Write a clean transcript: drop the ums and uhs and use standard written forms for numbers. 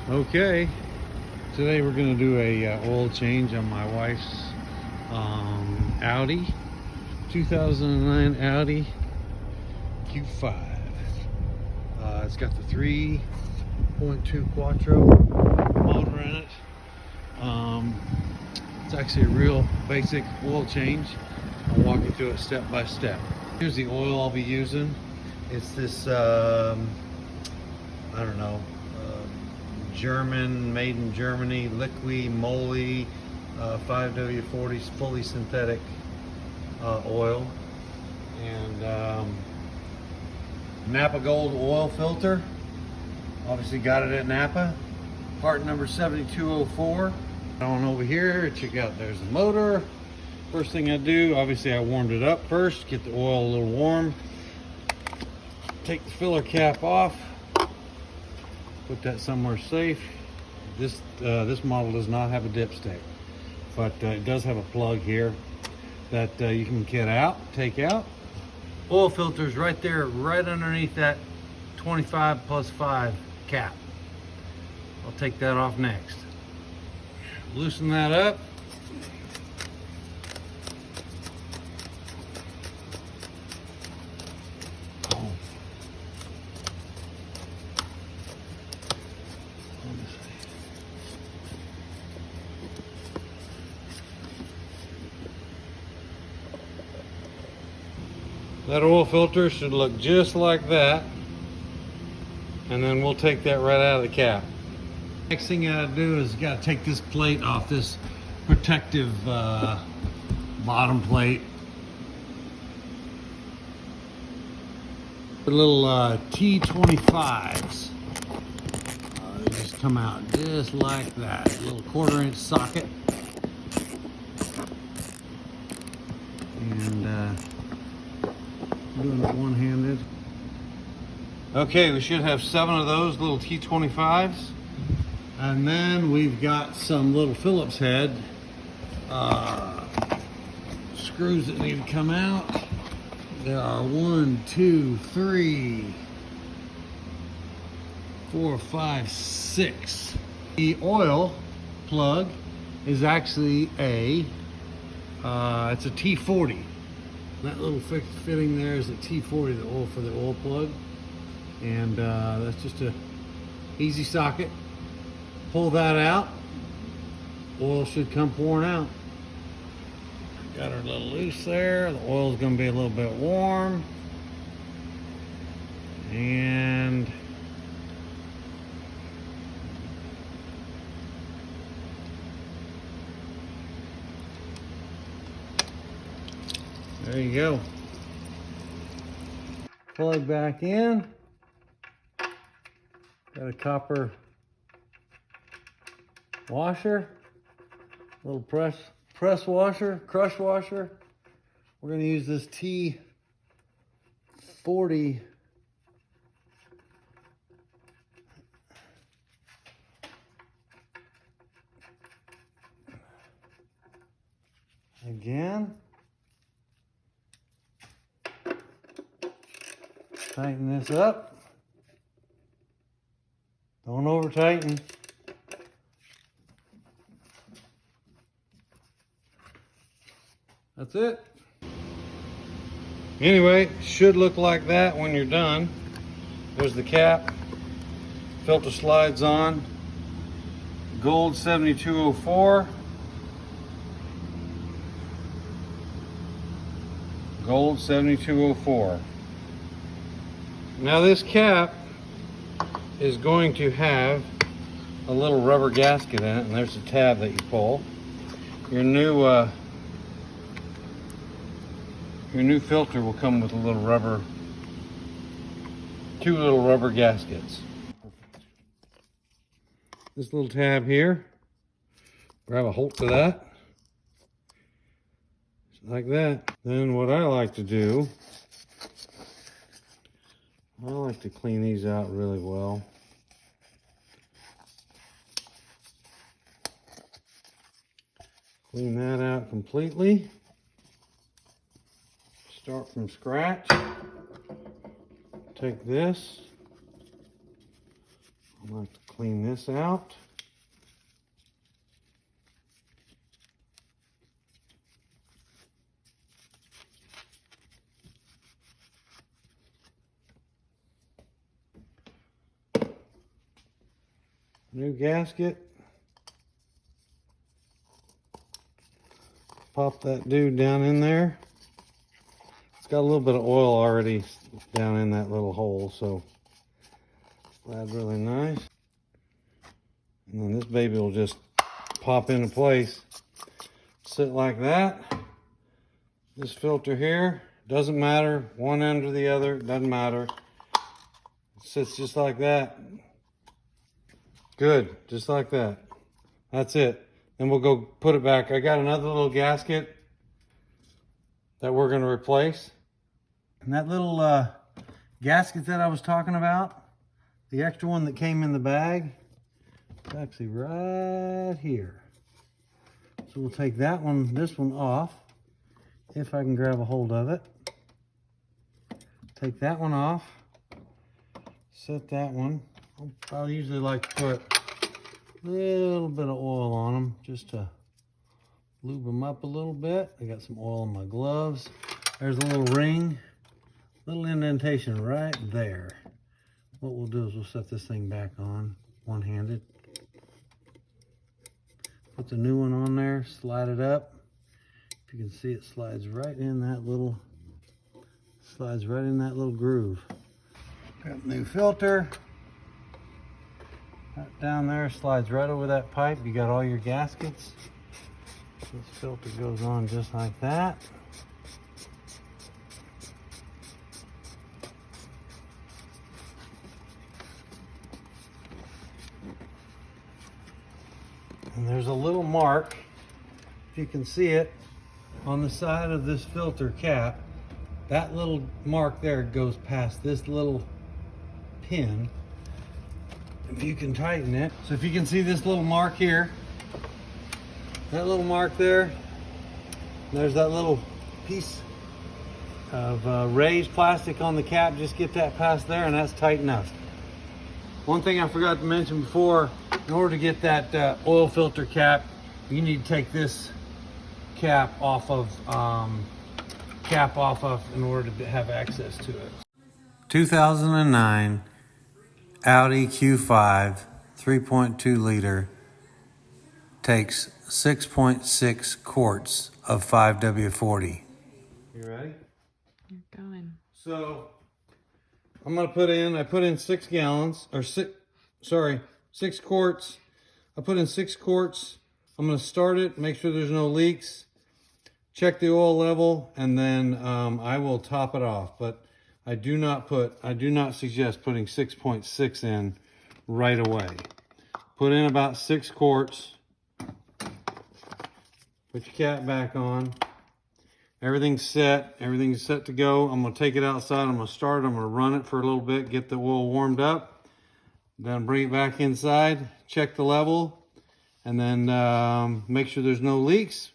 Okay, today we're going to do a oil change on my wife's Audi 2009 Audi Q5. It's got the 3.2 Quattro motor in it. It's actually a real basic oil change. I'll walk you through it step by step. Here's the oil I'll be using. It's this I don't know, German, made in Germany, Liqui Moly 5W40 fully synthetic oil, and Napa Gold oil filter. Obviously got it at Napa. Part number 7204. On over here, check out, there's the motor. First thing I do, obviously I warmed it up first, get the oil a little warm. Take the filler cap off. Put that somewhere safe. This model does not have a dipstick, but it does have a plug here that you can take out. Oil filter's right there, right underneath that 25+5 cap. I'll take that off next. Loosen that up. That oil filter should look just like that, and then we'll take that right out of the cap. Next thing you gotta do is you gotta take this plate off, this protective bottom plate. The little T25s, they just come out just like that. A little 1/4-inch socket, and doing it one-handed. Okay, we should have 7 of those little T25s, and then we've got some little Phillips head screws that need to come out. There are 1, 2, 3, 4, 5, 6. The oil plug is actually it's a T40. That little fitting there is a T40, the oil for the oil plug, and that's just a easy socket. Pull that out, oil should come pouring out. Got her a little loose there. The oil's going to be a little bit warm, and there you go. Plug back in. Got a copper washer, little press washer, crush washer. We're going to use this T40 again. Tighten this up. Don't over tighten. That's it. Anyway, should look like that when you're done. There's the cap. Filter slides on. Gold 7204. Gold 7204. Now this cap is going to have a little rubber gasket in it, and there's a tab that you pull. Your new filter will come with a little rubber, 2 little rubber gaskets. This little tab here, grab a hold to that, just like that. Then what I like to do, I like to clean these out really well. Clean that out completely. Start from scratch. Take this. I like to clean this out. New gasket. Pop that dude down in there. It's got a little bit of oil already down in that little hole, so slide really nice. And then this baby will just pop into place. Sit like that. This filter here, doesn't matter, one end or the other, doesn't matter. It sits just like that. Good, just like that. That's it. Then we'll go put it back. I got another little gasket that we're gonna replace. And that little gasket that I was talking about, the extra one that came in the bag, it's actually right here. So we'll take that one, this one off, if I can grab a hold of it. Take that one off, set that one. I usually like to put a little bit of oil on them just to lube them up a little bit. I got some oil on my gloves. There's a little ring, little indentation right there. What we'll do is we'll set this thing back on one-handed. Put the new one on there, slide it up. If you can see, it slides right in that little groove. Got a new filter. Right down there, slides right over that pipe. You got all your gaskets. This filter goes on just like that. And there's a little mark, if you can see it, on the side of this filter cap. That little mark there goes past this little pin. If you can tighten it. So if you can see this little mark here, that little mark there, there's that little piece of raised plastic on the cap. Just get that past there and that's tight enough. One thing I forgot to mention before, in order to get that oil filter cap, you need to take this cap off of in order to have access to it. 2009 Audi Q5 3.2 liter takes 6.6 quarts of 5W40. You ready? You're going. So I'm gonna I put in 6 gallons, or 6 quarts. I put in 6 quarts. I'm gonna start it, make sure there's no leaks, check the oil level, and then I will top it off. But I do not suggest putting 6.6 in right away. Put in about 6 quarts. Put your cap back on. Everything's set to go. I'm gonna take it outside, I'm gonna start it, I'm gonna run it for a little bit, get the oil warmed up, then bring it back inside, check the level, and then make sure there's no leaks.